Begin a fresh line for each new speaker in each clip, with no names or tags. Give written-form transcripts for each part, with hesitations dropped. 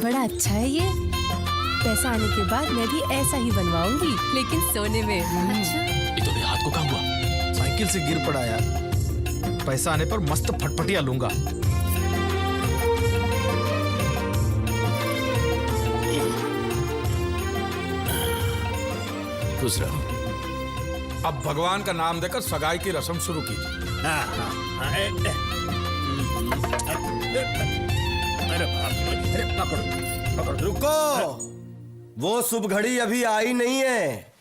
बड़ा अच्छा है ये। पैसा आने के बाद मैं भी ऐसा ही बनवाऊंगी, लेकिन सोने में। अच्छा।
ये तो मेरे हाथ को क्या हुआ?
साइकिल से गिर पड़ा यार। पैसा आने पर मस्त फटफटिया लूंगा।
खुश रहो।
अब भगवान का नाम देकर सगाई की रस्म शुरू कीजिए।
अरे पकड़ो। रुको, वो शुभ घड़ी अभी आई नहीं है।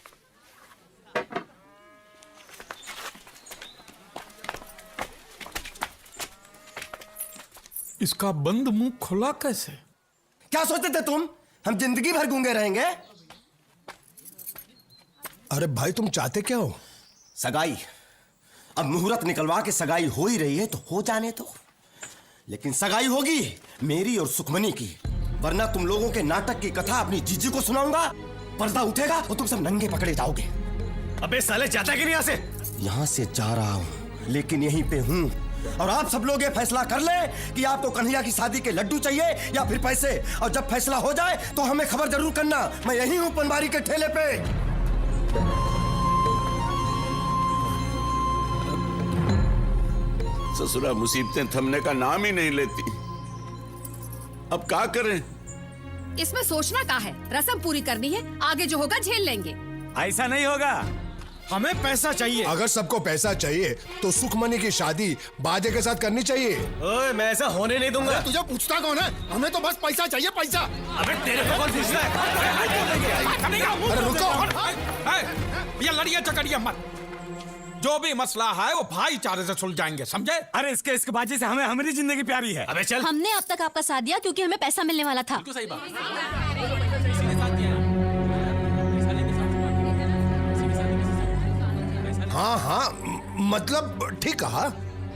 इसका बंद मुंह खुला कैसे?
क्या सोचते थे तुम, हम जिंदगी भर गूंगे रहेंगे?
अरे भाई तुम चाहते क्या हो?
सगाई। अब मुहूर्त निकलवा के सगाई हो ही रही है तो हो जाने दो। लेकिन सगाई होगी मेरी और सुखमनी की, वरना तुम लोगों के नाटक की कथा अपनी जीजी को सुनाऊंगा। पर्दा उठेगा और तुम सब नंगे पकड़े जाओगे।
अबे साले जाता कि नहीं यहाँ से?
यहाँ से जा रहा हूँ, लेकिन यहीं पे हूँ। और आप सब लोग ये फैसला कर ले कि आपको कन्हैया की शादी के लड्डू चाहिए या फिर पैसे। और जब फैसला हो जाए तो हमें खबर जरूर करना। मैं यहीं हूँ पनवारी के ठेले पे।
ससुरा मुसीबतें थमने का नाम ही नहीं लेती। अब क्या करें?
इसमें सोचना क्या है, रस्म पूरी करनी है, आगे जो होगा झेल लेंगे।
ऐसा नहीं होगा, हमें पैसा चाहिए।
अगर सबको पैसा चाहिए तो सुखमनी की शादी बाजे के साथ करनी चाहिए।
ओए, मैं ऐसा होने नहीं दूंगा।
तुझे पूछता कौन है? हमें तो बस पैसा चाहिए, पैसा।
अबे तेरे को कौन पूछता है?
अरे रुको,
ये लड़िया झगड़िया मत। जो भी मसला है वो भाईचारे से सुलझाएंगे, समझे?
अरे इसके बाजी से हमें हमारी जिंदगी प्यारी है। अबे चल।
हमने अब तक आपका साथ दिया क्योंकि हमें पैसा मिलने वाला था।
बिल्कुल सही बात।
हाँ हाँ, मतलब ठीक कहा।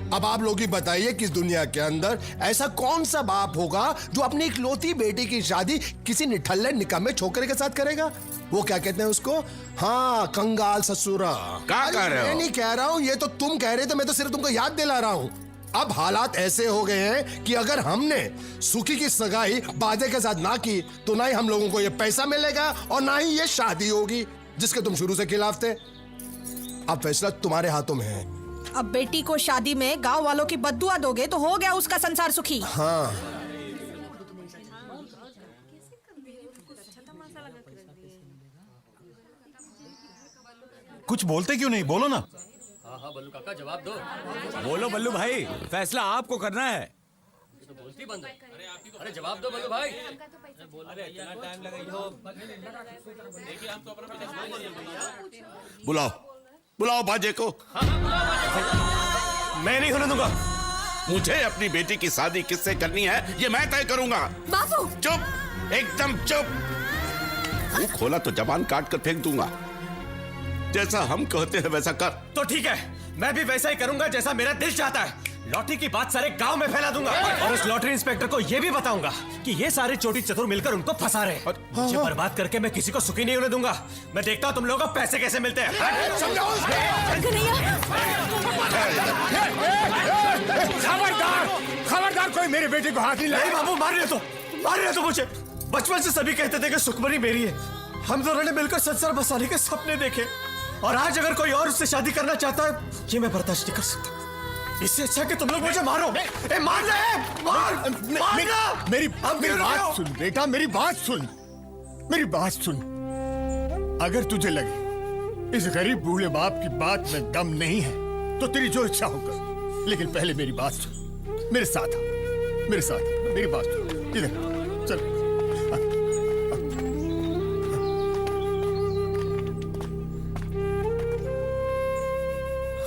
अब आप लोग ही बताइए कि इस दुनिया के अंदर ऐसा कौन सा बाप होगा जो अपनी इकलौती बेटी की शादी किसी निठल्ले निकम्मे छोकरे के साथ करेगा? वो क्या कहते हैं उसको? हाँ, कंगाल ससुरा।
क्या कह रहे हो?
मैं नहीं कह रहा हूँ, ये तो तुम कह रहे थे, मैं तो सिर्फ तुमको याद दिला रहा हूँ। अब हालात ऐसे हो गए हैं कि अगर हमने सुखी की सगाई बाजे के साथ ना की तो ना ही हम लोगों को ये पैसा मिलेगा और ना ही ये शादी होगी जिसके तुम शुरू से खिलाफ थे। अब फैसला तुम्हारे हाथों में है।
अब बेटी को शादी में गांव वालों की बद्दुआ दोगे तो हो गया उसका संसार सुखी।
हाँ,
कुछ बोलते क्यों नहीं? बोलो ना। हाँ बल्लू काका, जवाब दो। बोलो बल्लू भाई, फैसला आपको करना है। तो बोलती बंद है। अरे जवाब दो बल्लू भाई। अरे इतना टाइम लगा।
बुलाओ बुलाओ बाजे को।
मैं नहीं होने दूंगा।
मुझे अपनी बेटी की शादी किससे करनी है ये मैं तय करूंगा।
बाबू
चुप, एकदम चुप। मुंह खोला तो जबान काट कर फेंक दूंगा। जैसा हम कहते हैं वैसा कर।
तो ठीक है, मैं भी वैसा ही करूंगा जैसा मेरा दिल चाहता है। लॉटरी की बात सारे गांव में फैला दूंगा और उस लॉटरी इंस्पेक्टर को यह भी बताऊंगा कि ये सारे चोटी चतुर मिलकर उनको फंसा रहे हैं। मुझे बर्बाद करके मैं किसी को सुखी नहीं होने दूंगा। मैं देखता हूं तुम लोगों को पैसे कैसे मिलते हैं। खबरदार, खबरदार, कोई मेरी बेटी को हाथ नहीं लगाए। बाबू मार रहे तो मुझे। बचपन से सभी कहते थे कि सुखमनी मेरी है। हम दोनों ने मिलकर संसार बसाने के सपने देखे और आज अगर कोई और उससे शादी करना चाहता है ये मैं बर्दाश्त नहीं कर सकता। इससे अच्छा कि तुम लोग मुझे मारो। मार दे, मार।
मेरी बात सुन बेटा, मेरी बात सुन। अगर तुझे लगे इस गरीब बूढ़े बाप की बात में दम नहीं है तो तेरी जो इच्छा होगा, लेकिन पहले मेरी बात सुन। मेरे साथ मेरी बात सुन। इधर चल।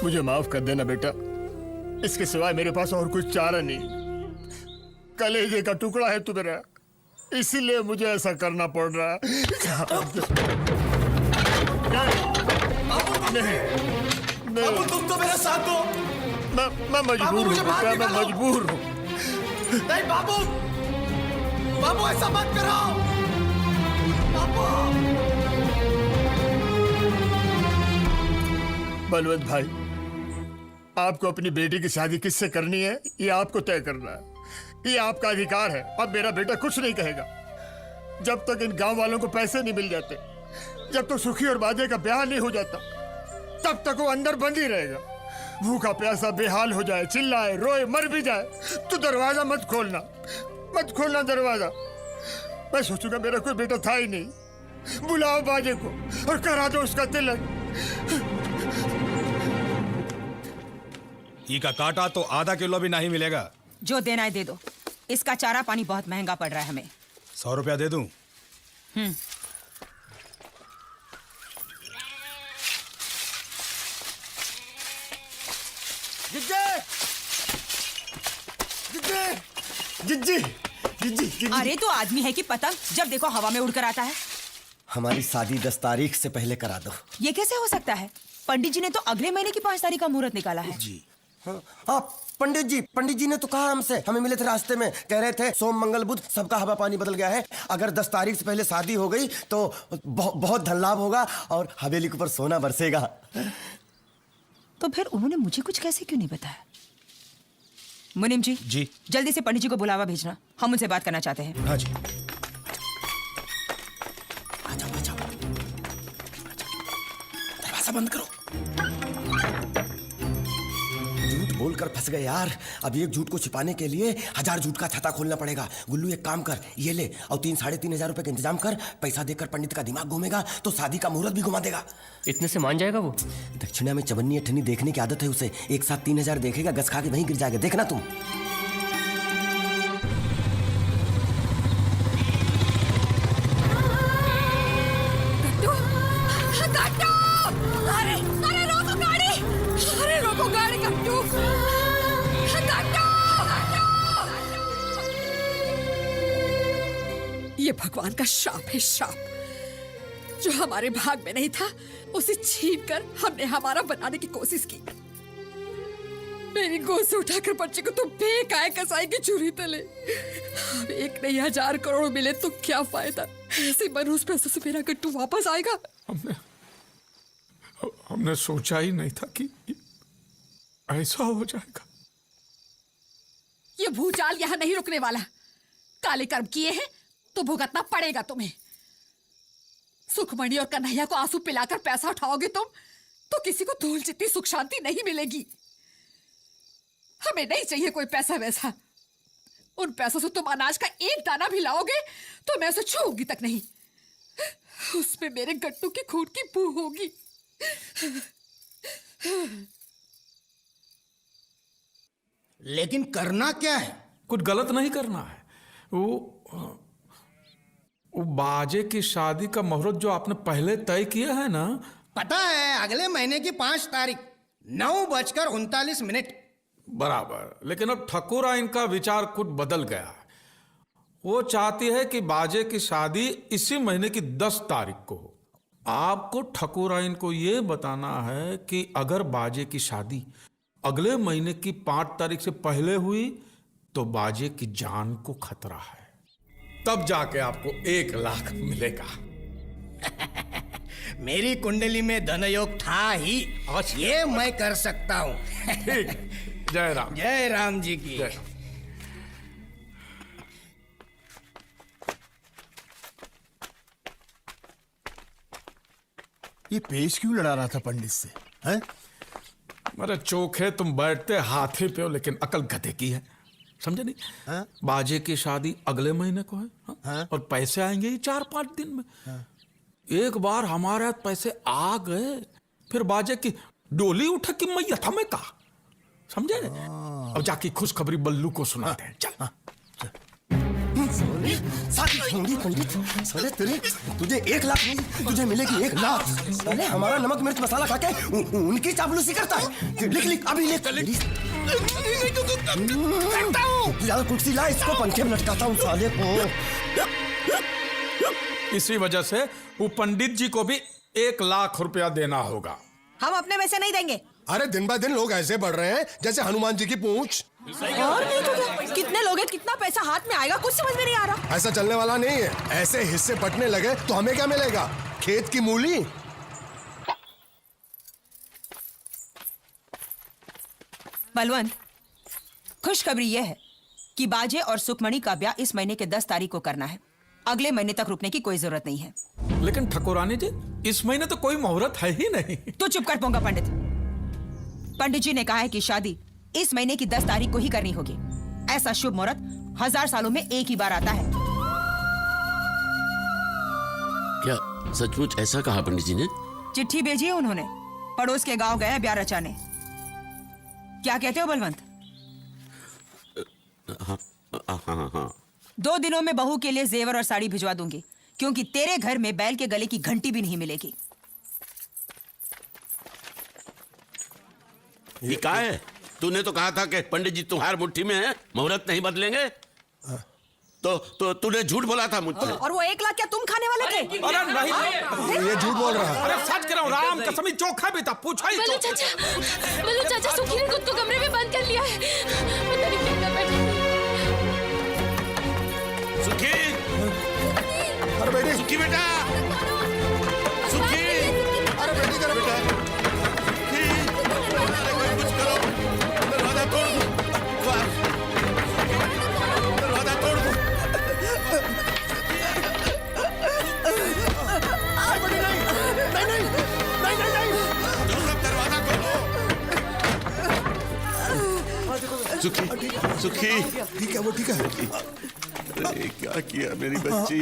मुझे माफ कर देना बेटा, इसके सिवाय मेरे पास और कुछ चारा नहीं। कलेजे का टुकड़ा है तू मेरा, इसीलिए मुझे ऐसा करना पड़ रहा है।
बाबू तुम तो मेरा साथ दो।
मैं मजबूर हूँ बेटा, मैं मजबूर हूँ।
नहीं बाबू ऐसा मत करो।
बलवंत भाई, आपको अपनी बेटी की शादी किससे करनी है ये आपको तय करना है। ये आपका अधिकार है। अब मेरा बेटा कुछ नहीं कहेगा, जब तक इन गांव वालों को पैसे नहीं मिल जाते, जब तक सुखी और बाजे का ब्याह नहीं हो जाता, तब तक वो अंदर बंद ही रहेगा। भूखा प्यासा बेहाल हो जाए, चिल्लाए, रोए, मर भी जाए, तो दरवाजा मत खोलना दरवाजा। मैं सोचूंगा मेरा कोई बेटा था ही नहीं। बुलाओ बाजे को और करा दो उसका तिलक।
ई का काटा तो आधा किलो भी नहीं मिलेगा।
जो देना है दे दो, इसका चारा पानी बहुत महंगा पड़ रहा है हमें।
100 रुपया दे दूं?
जिज्जी।
अरे तो आदमी है कि पतंग, जब देखो हवा में उड़कर आता है।
हमारी शादी 10 तारीख से पहले करा दो।
ये कैसे हो सकता है? पंडित जी ने तो अगले महीने की 5 तारीख का मुहूर्त निकाला है।
जी हाँ, पंडित जी ने तो कहा हमसे, हमें मिले थे रास्ते में, कह रहे थे सोम मंगल बुध सबका हवा पानी बदल गया है। अगर 10 तारीख से पहले शादी हो गई तो बहुत धन लाभ होगा और हवेली के ऊपर सोना बरसेगा।
तो फिर उन्होंने मुझे कुछ कैसे क्यों नहीं बताया? मुनीम जी, जल्दी से पंडित जी को बुलावा भेजना, हम उनसे बात करना चाहते हैं।
हाँ जी।
दरवाजा बंद करो। झूठ बोलकर फंस गए यार। अब एक झूठ को छिपाने के लिए 1000 झूठ का छाता खोलना पड़ेगा। गुल्लू एक काम कर, ये ले और 3-3.5 रुपए का इंतजाम कर। पैसा देकर पंडित का दिमाग घूमेगा तो शादी का मुहूर्त भी घुमा देगा।
इतने से मान जाएगा वो?
दक्षिणा में चवन्नी अठन्नी देखने की आदत है उसे। एक साथ 3000 देखेगा, गस खा के वहीं गिर जाएगा, देखना तुम।
ये भगवान का श्राप है, श्राप। जो हमारे भाग में नहीं था उसे छीन कर हमने हमारा बनाने की कोशिश की। मेरी गोद से उठाकर बच्चे को तो बेकाय कसाई की छुरी तले। अब 1 नहीं 1000 करोड़ मिले तो क्या फायदा? ऐसे मनहूस पैसों से मेरा गट्टू वापस आएगा?
हमने सोचा ही नहीं था कि ऐसा हो जाएगा।
ये भूचाल यहाँ नहीं रुकने वाला। काले कर्म किए हैं तो भुगतना पड़ेगा तुम्हें। सुखमणि और कन्हैया को आंसू पिलाकर पैसा उठाओगे तुम तो किसी को धूल जितनी सुख शांति नहीं मिलेगी। हमें नहीं चाहिए कोई पैसा वैसा। उन पैसों से तुम अनाज का एक दाना भी लाओगे तो मैं उसे छूऊंगी तक नहीं। उसमें मेरे गट्टू की खून की बू होगी।
लेकिन करना क्या है?
कुछ गलत नहीं करना है। वो बाजे की शादी का मुहूर्त जो आपने पहले तय किया है ना,
पता है, अगले महीने की 5 तारीख 9:39।
बराबर। लेकिन अब ठकुरा इनका विचार कुछ बदल गया है। वो चाहती है कि बाजे की शादी इसी महीने की 10 तारीख को हो। आपको ठकुरा इनको ये बताना है कि अगर बाजे की शादी अगले महीने की 5 तारीख से पहले हुई तो बाजे की जान को खतरा है। तब जाके आपको 1 लाख मिलेगा।
मेरी कुंडली में धनयोग था ही, ये मैं कर सकता हूँ।
ठीक। जय राम।
जय राम जी की।
जय।
ये पेश क्यों लड़ा रहा था पंडित से? हैं?
मेरे चोखे, तुम बैठते हाथी पे हो लेकिन अकल गधे की है, समझे नहीं?
हाँ?
बाजे की शादी अगले महीने को है।
हाँ?
और पैसे आएंगे ही 4-5 दिन में। हाँ? एक बार हमारे हाथ पैसे आ गए फिर बाजे की डोली उठे कि मैं यथा में कहा, समझे? अब जाके खुशखबरी बल्लू को सुनाते हैं। चल।
पंडित साले तेरे, तुझे 1 लाख नहीं, तुझे मिलेगी 1 लाख। साले हमारा नमक मिर्च मसाला खा के उनकी चापलूसी करता है। लिख अभी लिख। यार कुर्सी ला, इसको पंखे में लटकाता हूँ साले को।
इसी वजह से वो पंडित जी को भी 1 लाख रुपया देना होगा।
हम अपने में से नहीं देंगे।
अरे दिन ब दिन लोग ऐसे बढ़ रहे हैं जैसे हनुमान जी की पूंछ।
और नहीं तो क्या? कितने लोग हैं, कितना पैसा हाथ में आएगा, कुछ समझ में नहीं आ रहा।
ऐसा चलने वाला नहीं है। ऐसे हिस्से बंटने लगे तो हमें क्या मिलेगा? खेत की मूली।
बलवंत, खुशखबरी यह है कि बाजे और सुखमणि का ब्याह इस महीने के 10 तारीख को करना है। अगले महीने तक रुकने की कोई जरूरत नहीं है।
लेकिन ठकुरानी जी, इस महीने तो कोई मुहूर्त है ही नहीं।
तो चुप कर पोंगा पंडित। पंडित जी ने कहा है कि शादी इस महीने की 10 तारीख को ही करनी होगी। ऐसा शुभ मुहूर्त 1000 सालों में एक ही बार आता है।
क्या सचमुच ऐसा कहा पंडित जी ने?
चिट्ठी भेजी है उन्होंने। पड़ोस के गांव गए ब्याह रचाने। क्या कहते हो बलवंत?
हाँ।
2 दिनों में बहू के लिए जेवर और साड़ी भिजवा दूंगी, क्योंकि तेरे घर में बैल के गले की घंटी भी नहीं मिलेगी।
ये क्या है? तूने तो कहा था कि पंडित जी तुम्हारी मुट्ठी में है, मुहूर्त नहीं बदलेंगे। तो तूने झूठ बोला था मुझसे।
और वो 1 लाख क्या तुम खाने वाले थे?
अरे नहीं,
ये झूठ बोल रहा है।
अरे सच कह रहा हूँ, राम कसम ही चोखा भी था। पूछा ही
बल्लू चाचा सुखी ने खुद को कमरे में बंद कर लिया है। पता नहीं क्या कर बैठा।
सुखी,
अरे बेटी,
सुखी बेटा, सुखी,
अरे बेटी तेरा बेटा,
सुखी, अरे कोई कुछ करो, दरवाजा तोड़ दो, दरवाजा तोड़ दो। तुम सब दरवाजा खोलो। सुखी, सुखी,
ठीक है, वो ठीक है।
अरे क्या किया मेरी बच्ची?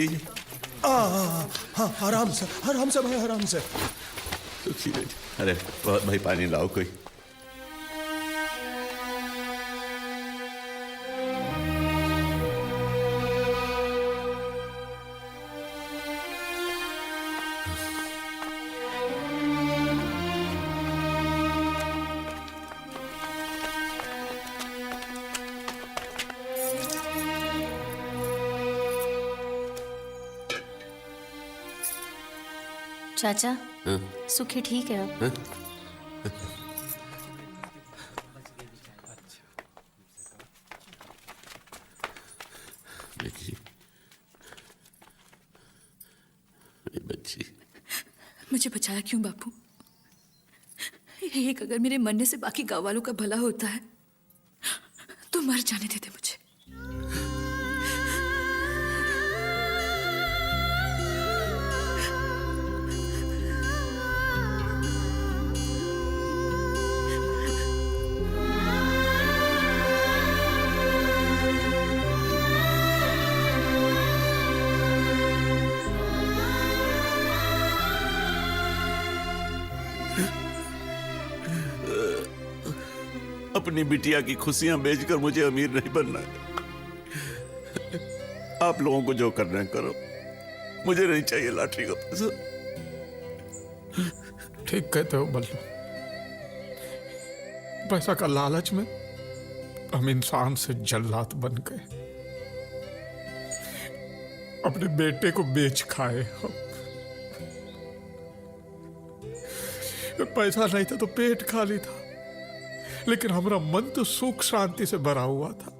हाँ, आराम से भाई, आराम से।
सुखी बेटी, अरे भाई पानी लाओ कोई।
चाचा, सुखी ठीक है अब?
बेटी, मेरी बच्ची।
मुझे बचाया क्यों बापू? एक अगर मेरे मरने से बाकी गांव वालों का भला होता है तो मर जाने देते मुझे।
अपनी बिटिया की खुशियां बेचकर मुझे अमीर नहीं बनना है। आप लोगों को जो करना है करो, मुझे नहीं चाहिए लॉटरी का पैसा।
ठीक कहते हो बल्लू। पैसा का लालच में हम इंसान से जल्लाद बन गए, अपने बेटे को बेच खाए हम। पैसा नहीं था तो पेट खाली था, लेकिन हमारा मन तो सुख शांति से भरा हुआ था।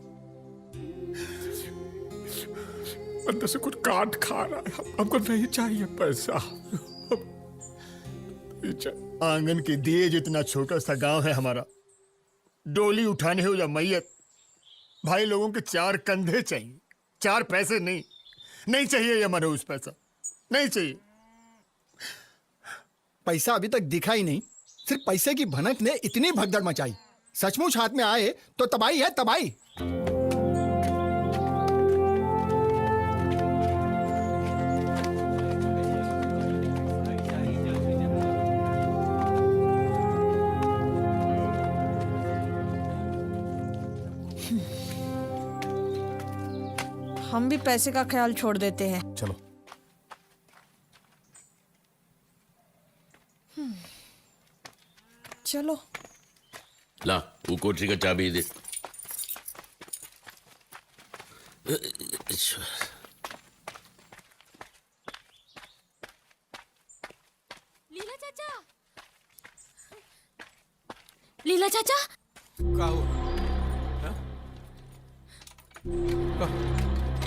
अंदर से कुछ काट खा रहा है। हमको नहीं चाहिए पैसा।
आंगन के दिए जितना छोटा सा गांव है हमारा। डोली उठाने हो या मैयत, भाई लोगों के 4 कंधे चाहिए, 4 पैसे नहीं चाहिए। ये मनोज पैसा नहीं चाहिए।
पैसा अभी तक दिखा ही नहीं, सिर्फ पैसे की भनक ने इतनी भगदड़ मचाई। सचमुच हाथ में आए तो तबाही है, तबाही।
हम भी पैसे का ख्याल छोड़ देते हैं।
चलो
चलो
ला, वो कोठरी का चाबी दे।
लीला चाचा, लीला चाचा,
क्या हुआ?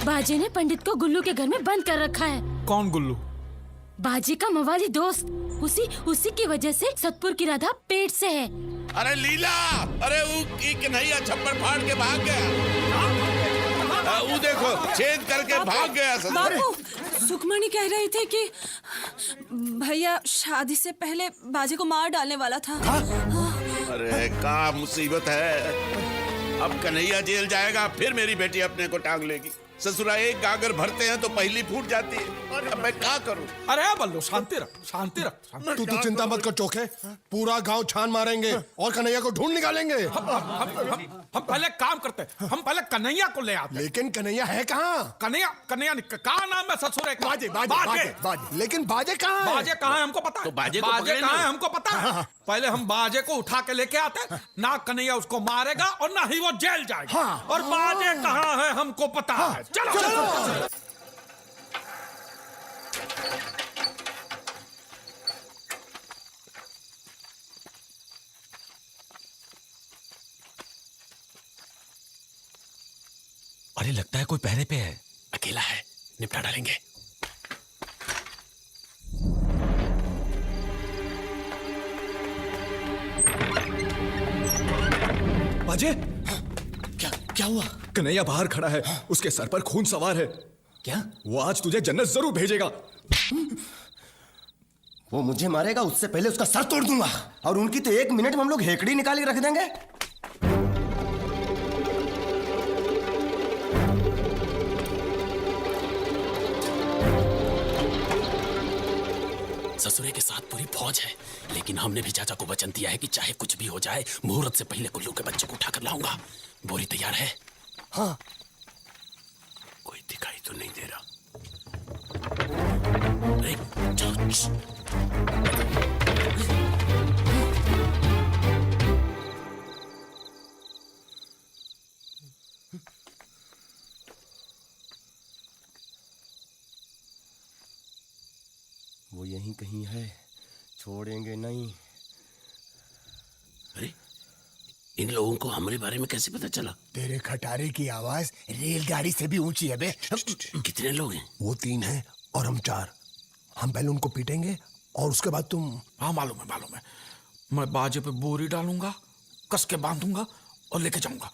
बाजी ने पंडित को गुल्लू के घर में बंद कर रखा है।
कौन गुल्लू?
बाजी का मवाली दोस्त। उसी की वजह से सतपुर की राधा पेट से है।
अरे लीला, अरे वो की कन्हैया छप्पर फाड़ के भाग गया। वो देखो छेद करके भाग गया ससुर।
बापू सुखमणि कह रही थी कि भैया शादी से पहले बाजे को मार डालने वाला था।
अरे क्या मुसीबत है, अब कन्हैया जेल जाएगा, फिर मेरी बेटी अपने को टांग लेगी। ससुरा एक गागर भरते हैं तो पहली फूट जाती है। अब मैं क्या करूं?
अरे बल्लू शांति रख, शांति रख, शांति।
तू तो चिंता मत कर चोखे, पूरा गांव छान मारेंगे और कन्हैया को ढूंढ निकालेंगे।
हम पहले काम करते, हम पहले कन्हैया को ले आते।
लेकिन कन्हैया है कहाँ?
कन्हैया कहाँ नाम है ससुर है?
बाजे बाजे बाजे बाजे। लेकिन बाजे कहाँ है?
बाजे कहाँ है हमको पता है।
तो बाजे को पकड़ेंगे।
कहाँ है हमको पता है। पहले हम बाजे को उठा के लेके आते, ना कन्हैया उसको मारेगा और ना ही वो जेल जाएगा। और बाजे कहाँ है हमको पता है। चलो चलो।
अरे लगता है कोई पहरे पे है। अकेला है, निपटा डालेंगे।
बाजे
क्या हुआ?
कन्हैया बाहर खड़ा है, उसके सर पर खून सवार है।
क्या?
वो आज तुझे जन्नत जरूर भेजेगा।
वो मुझे मारेगा उससे पहले उसका सर तोड़ दूंगा, और उनकी तो 1 मिनट में हम लोग हेकड़ी निकाल के रख देंगे।
ससुरे के साथ पूरी फौज है, लेकिन हमने भी चाचा को वचन दिया है कि चाहे कुछ भी हो जाए, मुहूर्त से पहले कुल्लू के बच्चे को उठाकर लाऊंगा। बोरी तैयार है?
हाँ।
कोई दिखाई तो नहीं दे रहा। अरे, चलो।
वो यहीं कहीं है, छोड़ेंगे नहीं।
अरे, इन लोगों को हमारे बारे में कैसे पता चला?
तेरे खटारे की आवाज रेलगाड़ी से भी ऊंची है बे।
कितने लोग हैं?
वो 3 हैं और हम 4। हम पहले उनको पीटेंगे और उसके बाद तुम।
हाँ मालूम है। मैं बाजे पे बोरी डालूंगा, कस के बांधूंगा और लेके जाऊंगा।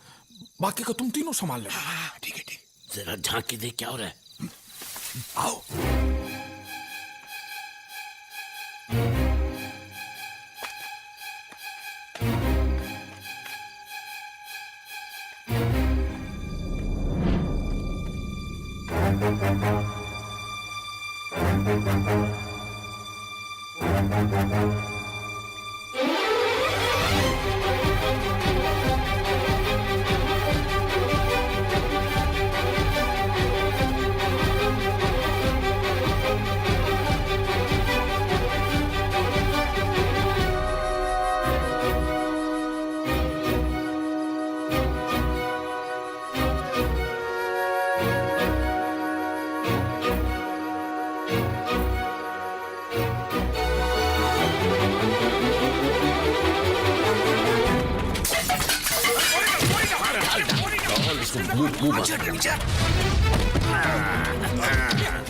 बाकी का तुम तीनों संभाल लेना।
ठीक है ठीक।
जरा झांक के देख क्या हो रहा है।
आओ।